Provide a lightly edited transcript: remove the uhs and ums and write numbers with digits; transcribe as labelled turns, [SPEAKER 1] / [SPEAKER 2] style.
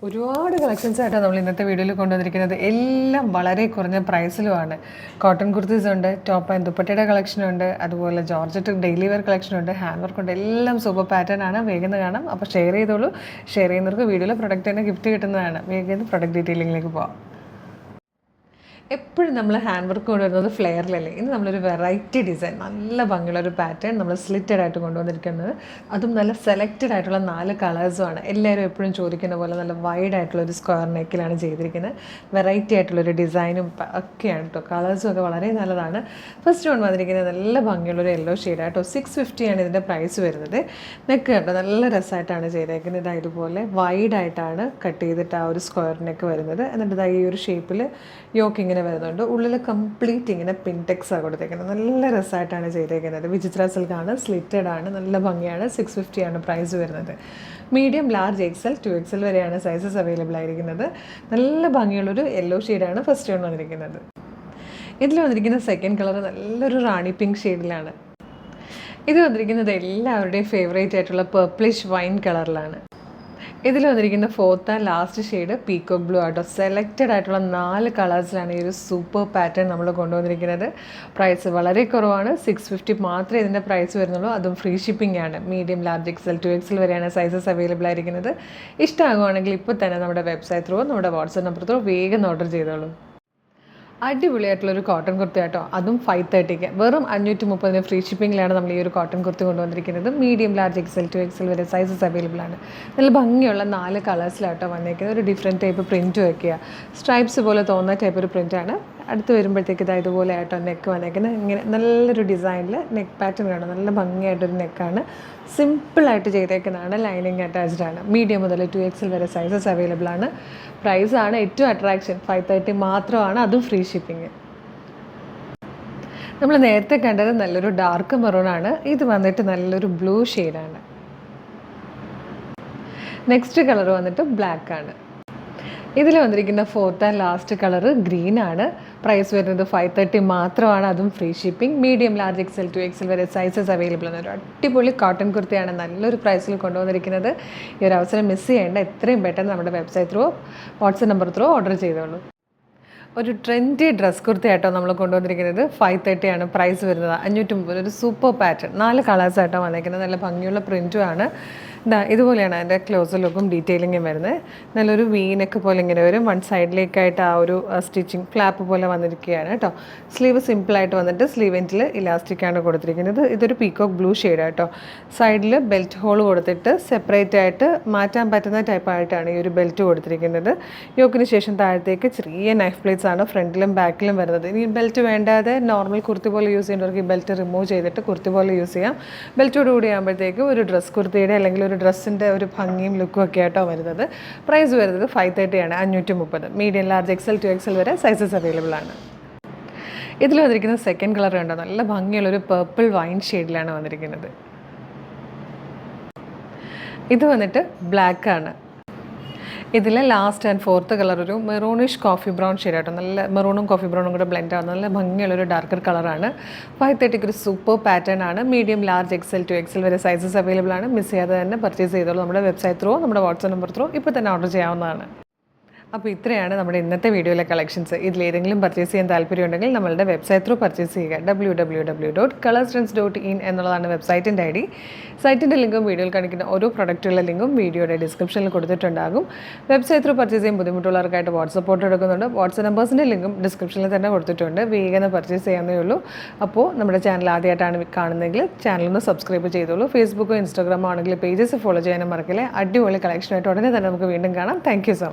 [SPEAKER 1] ഒരുപാട് കളക്ഷൻസ് ആയിട്ടാണ് നമ്മൾ ഇന്നത്തെ വീഡിയോയിൽ കൊണ്ടുവന്നിരിക്കുന്നത്. എല്ലാം വളരെ കുറഞ്ഞ പ്രൈസിലുമാണ്. കോട്ടൺ കുർത്തീസ് ഉണ്ട്, ടോപ്പ് ആൻഡ് ദുപ്പട്ടയുടെ കളക്ഷനുണ്ട്, അതുപോലെ ജോർജറ്റ് ഡെയിലി വെയർ കളക്ഷനുണ്ട്, ഹാൻഡ് വർക്ക് ഉണ്ട്. എല്ലാം സൂപ്പർ പാറ്റേൺ ആണ്. വേഗം കാണാം. അപ്പോൾ ഷെയർ ചെയ്തോളൂ. ഷെയർ ചെയ്യുന്നവർക്ക് വീഡിയോയിൽ പ്രൊഡക്റ്റ് തന്നെ ഗിഫ്റ്റ് കിട്ടുന്നതാണ്. വേഗം പ്രൊഡക്റ്റ് ഡീറ്റെയിലിംഗിലേക്ക് പോകാം. എപ്പോഴും നമ്മൾ ഹാൻഡ് വർക്ക് കൊണ്ടുവരുന്നത് ഫ്ലെയറിലല്ലേ. ഇന്ന് നമ്മളൊരു വെറൈറ്റി ഡിസൈൻ, നല്ല ഭംഗിയുള്ള ഒരു പാറ്റേൺ നമ്മൾ സ്ലിറ്റഡ് ആയിട്ട് കൊണ്ടുവന്നിരിക്കുന്നത്. അതും നല്ല സെലക്റ്റഡ് ആയിട്ടുള്ള 4 കളേഴ്സുമാണ്. എല്ലാവരും എപ്പോഴും ചോദിക്കുന്ന പോലെ നല്ല വൈഡ് ആയിട്ടുള്ള ഒരു സ്ക്വയർ നെക്കിലാണ് ചെയ്തിരിക്കുന്നത്. വെറൈറ്റി ആയിട്ടുള്ളൊരു ഡിസൈനും ഒക്കെയാണ് കേട്ടോ. കളേഴ്സും ഒക്കെ വളരെ നല്ലതാണ്. ഫസ്റ്റ് വൺ വന്നിരിക്കുന്നത് നല്ല ഭംഗിയുള്ളൊരു യെല്ലോ ഷെയ്ഡായിട്ടോ. 650 ആണ് ഇതിൻ്റെ പ്രൈസ് വരുന്നത്. നെക്ക് കേട്ടോ നല്ല രസമായിട്ടാണ് ചെയ്തേക്കുന്നത്. ഇതാ ഇതുപോലെ വൈഡായിട്ടാണ് കട്ട് ചെയ്തിട്ട് ആ ഒരു സ്ക്വയർ നെക്ക് വരുന്നത്. എന്നിട്ട് ഇതാ ഈ ഒരു ഷേപ്പിൽ യോക്ക് ഇങ്ങനെ വരുന്നുണ്ട്. ഉള്ളിൽ കംപ്ലീറ്റ് ഇങ്ങനെ പിൻടെക്സാണ് കൊടുത്തേക്കുന്നത്. നല്ല രസമായിട്ടാണ് ചെയ്തേക്കുന്നത്. വിചിത്ര സിൽക്കാണ്, സ്ലിറ്റഡ് ആണ്, നല്ല ഭംഗിയാണ്. 650 ആണ് പ്രൈസ് വരുന്നത്. മീഡിയം, ലാർജ്, XL, 2XL വരെയാണ് സൈസസ് അവൈലബിൾ ആയിരിക്കുന്നത്. നല്ല ഭംഗിയുള്ളൊരു യെല്ലോ ഷെയ്ഡാണ് ഫസ്റ്റ് വൺ വന്നിരിക്കുന്നത്. ഇതിൽ വന്നിരിക്കുന്ന സെക്കൻഡ് കളർ നല്ലൊരു റാണി പിങ്ക് ഷെയ്ഡിലാണ്. ഇത് വന്നിരിക്കുന്നത് എല്ലാവരുടെയും ഫേവറേറ്റ് ആയിട്ടുള്ള പർപ്പിളിഷ് വൈൻ കളറിലാണ്. ഇതിൽ വന്നിരിക്കുന്ന fourth and last shade peacock blue ആട്ടോ. സെലക്റ്റഡ് ആയിട്ടുള്ള 4 കളേഴ്സിലാണ് ഈ ഒരു സൂപ്പർ പാറ്റേൺ നമ്മൾ കൊണ്ടുവന്നിരിക്കുന്നത്. പ്രൈസ് വളരെ കുറവാണ്. 650 മാത്രമേ ഇതിൻ്റെ പ്രൈസ് വരുന്നുള്ളൂ. അതും ഫ്രീ ഷിപ്പിംഗ് ആണ്. മീഡിയം, ലാർജ്, XL, 2XL വരെയാണ് സൈസസ് അവൈലബിൾ ആയിരിക്കുന്നത്. ഇഷ്ടമാകുവാണെങ്കിൽ ഇപ്പോൾ തന്നെ നമ്മുടെ വെബ്സൈറ്റ് ത്രൂ, നമ്മുടെ വാട്സാപ്പ് നമ്പർ ത്രൂ വേഗം ഓർഡർ ചെയ്തോളൂ. അടിപൊളിയായിട്ടുള്ളൊരു കോട്ടൺ കുർത്തി കേട്ടോ. അതും 530 വെറും 530 ഫ്രീ ഷിപ്പിങ്ങിലാണ് നമ്മൾ ഈ ഒരു കോട്ടൺ കുർത്തി കൊണ്ടുവന്നിരിക്കുന്നത്. മീഡിയം, ലാർജ്, XL, 2XL വരെ സൈസസ് അവൈലബിൾ ആണ്. നല്ല ഭംഗിയുള്ള 4 കളേഴ്സിലാട്ടോ വന്നേക്കുന്നത്. ഒരു ഡിഫറെൻറ്റ് ടൈപ്പ് പ്രിൻറ്റ് വയ്ക്കുക. സ്ട്രൈപ്സ് പോലെ തോന്നുന്ന ടൈപ്പ് ഒരു പ്രിൻറ്റാണ്. അടുത്ത് വരുമ്പോഴത്തേക്ക് ഇതാ ഇതുപോലെ ആയിട്ടോ നെക്ക് വന്നേക്കുന്നത്. ഇങ്ങനെ നല്ലൊരു ഡിസൈനിൽ നെക്ക് പാറ്റേൺ കാണും. നല്ല ഭംഗിയായിട്ടൊരു നെക്കാണ്. സിമ്പിളായിട്ട് ചെയ്തേക്കുന്നതാണ്. ലൈനിങ് അറ്റാച്ച്ഡ് ആണ്. മീഡിയം മുതൽ 2XL വരെ സൈസസ് അവൈലബിൾ ആണ്. പ്രൈസാണ് ഏറ്റവും അട്രാക്ഷൻ. 530 മാത്രമാണ്, അതും ഫ്രീ ഷിപ്പിംഗ്. നമ്മൾ നേരത്തെ കണ്ടത് നല്ലൊരു ഡാർക്ക് മെറൂൺ ആണ്. ഇത് വന്നിട്ട് നല്ലൊരു ബ്ലൂ ഷെയ്ഡാണ്. നെക്സ്റ്റ് കളർ വന്നിട്ട് ബ്ലാക്ക് ആണ്. ഇതിൽ വന്നിരിക്കുന്ന fourth and last colour green ആണ്. പ്രൈസ് വരുന്നത് 530 മാത്രമാണ്, അതും free shipping. Medium, large, XL, 2XL വരെ സൈസസ് അവൈലബിൾ ആണ്. ഒരു അടിപൊളി കോട്ടൺ കുർത്തിയാണ് നല്ലൊരു പ്രൈസിൽ കൊണ്ടുവന്നിരിക്കുന്നത്. ഈ ഒരു അവസരം മിസ് ചെയ്യേണ്ട. എത്രയും പെട്ടെന്ന് നമ്മുടെ website through, WhatsApp number through order ചെയ്തോളൂ. ഒരു ട്രെൻഡി ഡ്രസ് കുർത്തി ആയിട്ടോ നമ്മൾ കൊണ്ടുവന്നിരിക്കുന്നത്. 530 ആണ് പ്രൈസ് വരുന്നത്. 530 ഒരു സൂപ്പർ പാറ്റേൺ. 4 കളേഴ്സ് ആയിട്ടോ വന്നിരിക്കുന്നത്. നല്ല ഭംഗിയുള്ള പ്രിൻറ്റും ആണ്. ഇതുപോലെയാണ് അതിൻ്റെ ക്ലോസർ ലുക്കും ഡീറ്റെയിലിങ്ങും വരുന്നത്. നല്ലൊരു വീനൊക്കെ പോലെ ഇങ്ങനെ വരും. വൺ സൈഡിലേക്കായിട്ട് ആ ഒരു സ്റ്റിച്ചിങ് ഫ്ലാപ്പ് പോലെ വന്നിരിക്കുകയാണ് കേട്ടോ. സ്ലീവ് സിമ്പിളായിട്ട് വന്നിട്ട് സ്ലീവ് എൻഡിൽ ഇലാസ്റ്റിക്കാണ് കൊടുത്തിരിക്കുന്നത്. ഇതൊരു പീക്കോക്ക് ബ്ലൂ ഷെയ്ഡ് കേട്ടോ. സൈഡിൽ ബെൽറ്റ് ഹോൾ കൊടുത്തിട്ട് സെപ്പറേറ്റ് ആയിട്ട് മാറ്റാൻ പറ്റുന്ന ടൈപ്പായിട്ടാണ് ഈ ഒരു ബെൽറ്റ് കൊടുത്തിരിക്കുന്നത്. യോക്കിന് ശേഷം താഴത്തേക്ക് ചെറിയ നൈഫ് പ്ലേറ്റ്സ് ആണ് ഫ്രണ്ടിലും ബാക്കിലും വരുന്നത്. ഇനി ബെൽറ്റ് വേണ്ടാതെ നോർമൽ കുർത്തി പോലെ യൂസ് ചെയ്യുന്നവർക്ക് ഈ ബെൽറ്റ് റിമൂവ് ചെയ്തിട്ട് കുർത്തി പോലെ യൂസ് ചെയ്യാം. ബെൽറ്റോട് കൂടി ആകുമ്പോഴത്തേക്കും ഒരു ഡ്രസ് കുർത്തിയുടെ അല്ലെങ്കിൽ ഒരു ഡ്രസ്സിൻ്റെ ഒരു ഭംഗിയും ലുക്കും ഒക്കെ ആയിട്ടോ വരുന്നത്. പ്രൈസ് വരുന്നത് 530 ആണ്. 530. മീഡിയം, ലാർജ്, XL, 2XL വരെ സൈസസ് അവൈലബിൾ ആണ്. ഇതിൽ വന്നിരിക്കുന്ന സെക്കൻഡ് കളർ കണ്ടോ. നല്ല ഭംഗിയുള്ളൊരു പർപ്പിൾ വൈൻ ഷെയ്ഡിലാണ് വന്നിരിക്കുന്നത്. ഇത് വന്നിട്ട് ബ്ലാക്ക് ആണ്. ഇതിൽ ലാസ്റ്റ് ആൻഡ് ഫോർത്ത് കളർ ഒരു മെറൂണിഷ് കോഫി ബ്രൗൺ ഷെയ്ഡ് ആട്ടോ. നല്ല മെറൂണും കോഫി ബ്രൗണും കൂടെ ബ്ലെൻഡ് ആവുന്ന നല്ല ഭംഗിയുള്ളൊരു ഡാർക്കർ കളറാണ്. 530 ഒരു സൂപ്പർ പാറ്റേൺ ആണ്. മീഡിയം, ലാർജ്, XL, 2XL വരെ സൈസസ് അവൈലബിൾ ആണ്. മിസ് ചെയ്യാതെ തന്നെ പർച്ചേസ് ചെയ്തോളൂ. നമ്മുടെ വെബ്സൈറ്റ് ത്രൂ, നമ്മുടെ വാട്സാപ്പ് നമ്പർ ത്രൂ ഇപ്പോൾ തന്നെ ഓർഡർ ചെയ്യാവുന്നതാണ്. അപ്പോൾ ഇത്രയാണ് നമ്മുടെ ഇന്നത്തെ വീഡിയോയിലെ കളക്ഷൻസ്. ഇതിലേതെങ്കിലും പർച്ചേസ് ചെയ്യാൻ താല്പര്യമുണ്ടെങ്കിൽ നമ്മളുടെ വെബ്സൈറ്റ് ത്രൂ പർച്ചേസ് ചെയ്യുക. www.colorstrends.in എന്നുള്ളതാണ് വെബ്സൈറ്റിൻ്റെ ID. സൈറ്റിൻ്റെ ലിങ്കും വീഡിയോയിൽ കാണിക്കുന്ന ഓരോ പ്രൊഡക്റ്റുള്ള ലിങ്കും വീഡിയോയുടെ ഡിസ്ക്രിപ്ഷനിൽ കൊടുത്തിട്ടുണ്ടാകും. വെബ്സൈറ്റ് ത്രൂ പർച്ചേസ് ചെയ്യാൻ ബുദ്ധിമുട്ടുള്ളവർക്കായിട്ട് വാട്സപ്പ് സപ്പോർട്ട് എടുക്കുന്നുണ്ട്. വാട്സപ്പ് നമ്പേഴ്സിൻ്റെ ലിങ്കും ഡിസ്ക്രിപ്ഷനിൽ തന്നെ കൊടുത്തിട്ടുണ്ട്. വേഗം പർച്ചേസ് ചെയ്യാവുന്നേ ഉള്ളൂ. അപ്പോൾ നമ്മുടെ ചാനൽ ആദ്യമായിട്ടാണ് കാണുന്നതെങ്കിൽ ചാനലൊന്ന് സബ്സ്ക്രൈബ് ചെയ്തോളൂ. ഫേസ്ബുക്കോ ഇൻസ്റ്റാഗ്രാമോ ആണെങ്കിൽ പേജസ് ഫോളോ ചെയ്യാനും മറക്കില്ല. അടിപൊളി കളക്ഷനായിട്ട് ഉടനെ തന്നെ നമുക്ക് വീണ്ടും കാണാം. Thank you so much.